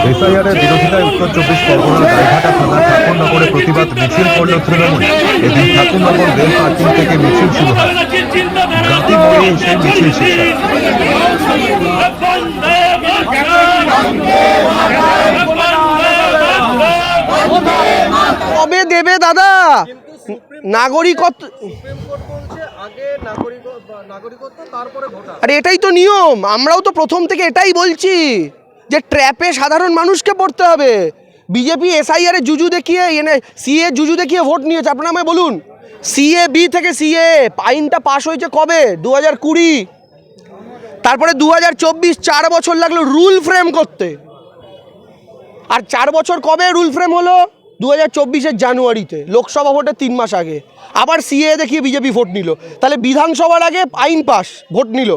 এসআইআরের বিরোধিতায় উত্তর 24 পরগনার গাইঘাটা থানা ঠাকুরনগরে প্রতিবাদ মিছিল করল তৃণমূল। এদিন ঠাকুরনগর রেল পার্কিং থেকে মিছিল শুরু হয়। গাঁতি মোড়ে এসে মিছিল শেষ হয়। কবে দেবে দাদা নাগরিকত্ব? আরে এটাই তো নিয়ম। আমরাও তো প্রথম থেকে এটাই বলছি যে ট্র্যাপে সাধারণ মানুষকে পড়তে হবে। বিজেপি এসআইআর এর জুজু দেখিয়ে সিএ জুজু দেখিয়ে ভোট নিয়েছে। আপনারা আমায় বলুন, সিএ বি থেকে সিএ আইনটা পাশ হয়েছে কবে? 2020। তারপরে 2024, 4 বছর লাগলো রুল ফ্রেম করতে। আর 4 বছর কবে রুল ফ্রেম হলো? 2024-এর জানুয়ারিতে, লোকসভা ভোটের 3 মাস আগে। আবার সিএ দেখিয়ে বিজেপি ভোট নিল। তাহলে বিধানসভার আগে আইন পাস, ভোট নিল,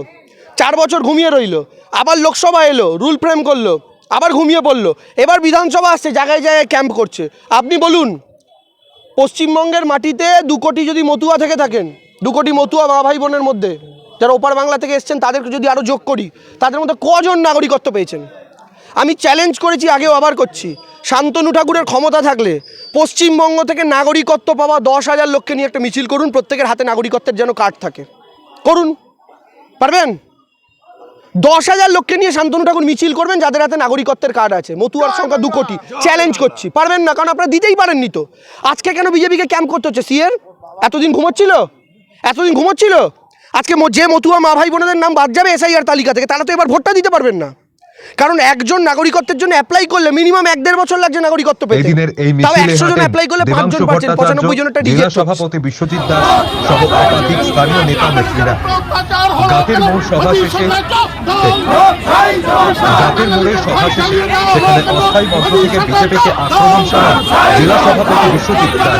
4 বছর ঘুমিয়ে রইল। আবার লোকসভা এলো, রুল ফ্রেম করলো, আবার ঘুমিয়ে পড়লো। এবার বিধানসভা আসছে, জায়গায় জায়গায় ক্যাম্প করছে। আপনি বলুন, পশ্চিমবঙ্গের মাটিতে 2 কোটি যদি মতুয়া থেকে থাকেন, 2 কোটি মতুয়া মা ভাই বোনের মধ্যে যারা ওপার বাংলা থেকে এসছেন, তাদেরকে যদি আরও যোগ করি, তাদের মধ্যে কজন নাগরিকত্ব পেয়েছেন? আমি চ্যালেঞ্জ করেছি, আগেও আবার করছি, শান্তনু ঠাকুরের ক্ষমতা থাকলে পশ্চিমবঙ্গ থেকে নাগরিকত্ব পাওয়া 10,000 লোককে নিয়ে একটা মিছিল করুন, প্রত্যেকের হাতে নাগরিকত্বের যেন কার্ড থাকে। করুন, পারবেন? 10,000 লোককে নিয়ে শান্তনু ঠাকুর মিছিল করবেন যাদের হাতে নাগরিকত্বের কার্ড আছে। মতুয়ার সংখ্যা 2 কোটি। চ্যালেঞ্জ করছি, পারবেন না? কারণ আপনারা দিতেই পারেননি তো। আজকে কেন বিজেপিকে ক্যাম্প করতে হচ্ছে? সিএর এতদিন ঘুমোচ্ছিল। আজকে যে মতুয়া মা ভাই বোনেদের নাম বাদ যাবে এসআইআর তালিকা থেকে, তারা তো এবার ভোটটা দিতে পারবেন না। কারণ একজন নাগরিকত্বের জন্য অ্যাপ্লাই করলে মিনিমাম 1-1.5 বছর লাগছে নাগরিকত্ব পেতে। তাও 100 জন অ্যাপ্লাই করলে 5 জন পাচ্ছেন, 95 জনেরটা রিজেক্ট। সভাপতি বিশ্বজিৎ দাস সহ একাধিক স্থানীয় নেতা নেত্রীরা গাতের মোড় সভা শেষে সেখানে অস্থায়ী মঞ্চ থেকে বিজেপিকে আক্রমণ চালান জেলা সভাপতি বিশ্বজিৎ দাস।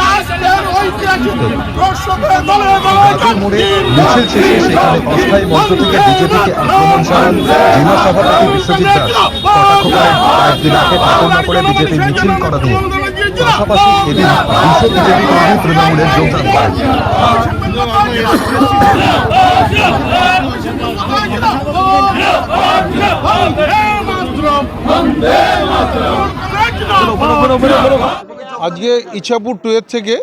গাতের মোড়ে মিছিল শেষে সেখানে অস্থায়ী মঞ্চ থেকে বিজেপিকে আক্রমণ চালান জেলা সভাপতি বিশ্বজিৎ দাস। কটাক্ষ করেন কয়েকদিন আগে ঠাকুরনগরে বিজেপি মিছিল করা নিয়ে। পাশাপাশি এদিন 200 বিজেপি কর্মী তৃণমূলে যোগদান করেন। আজকে ইছাপুর 2 থেকে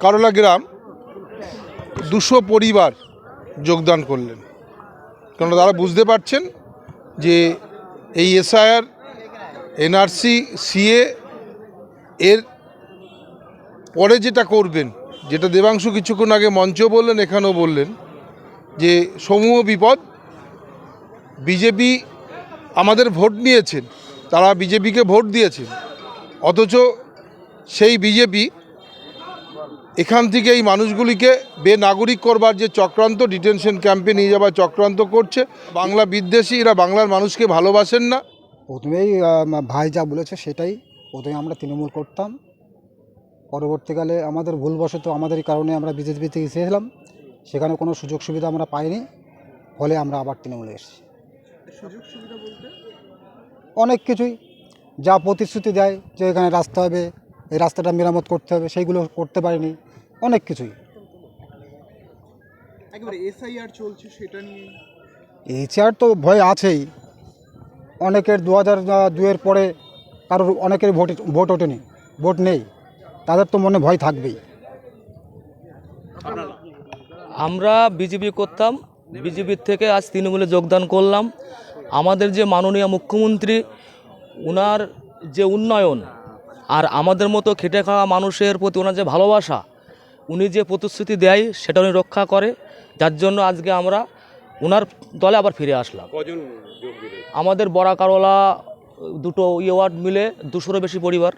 কারোলা গ্রাম 200 পরিবার যোগদান করলেন। কারণ তারা বুঝতে পারছেন যে এই এসআইআর, এনআরসি, সিএ এর পরে যেটা করবেন, যেটা দেবাংশু কিছুক্ষণ আগে মঞ্চেও বললেন, এখানেও বললেন যে সমূহ বিপদ। বিজেপি আমাদের ভোট নিয়েছেন, তারা বিজেপিকে ভোট দিয়েছেন, অথচ সেই বিজেপি এখান থেকে এই মানুষগুলিকে বেনাগরিক করবার যে চক্রান্ত, ডিটেনশন ক্যাম্পে নিয়ে যাবার চক্রান্ত করছে। বাংলা বিদ্বেষী, এরা বাংলার মানুষকে ভালোবাসেন না। প্রথমেই ভাই যা বলেছে সেটাই। প্রথমে আমরা তৃণমূল করতাম, পরবর্তীকালে আমাদের ভুলবশত আমাদের কারণে আমরা বিজেপি থেকে এসেছিলাম, সেখানে কোনো সুযোগ সুবিধা আমরা পাইনি, ফলে আমরা আবার তৃণমূলে এসেছি। সুযোগ সুবিধা বলতে অনেক কিছুই, যা প্রতিশ্রুতি দেয় যে এখানে রাস্তা হবে, এই রাস্তাটা মেরামত করতে হবে, সেইগুলো করতে পারিনি। অনেক কিছুই। একেবারে এসআইআর চলছে, সেটা নিয়ে এছাড়া তো ভয় আছেই। অনেকের 2002-এর পরে কারোর অনেকের ভোট ওঠেনি, ভোট নেই, তাদের তো মনে ভয় থাকবেই। আমরা বিজেপি করতাম, বিজেপির থেকে আজ তৃণমূলে যোগদান করলাম। আমাদের যে মাননীয় মুখ্যমন্ত্রী, ওনার যে উন্নয়ন আর আমাদের মতো খেটে খাওয়া মানুষের প্রতি ওনার যে ভালোবাসা, উনি যে প্রতিশ্রুতি দেয় সেটা উনি রক্ষা করে, যার জন্য আজকে আমরা ওনার দলে আবার ফিরে আসলাম। আমাদের বড়া কারোলা 2টো ওয়ার্ড মিলে 200-এরও বেশি পরিবার।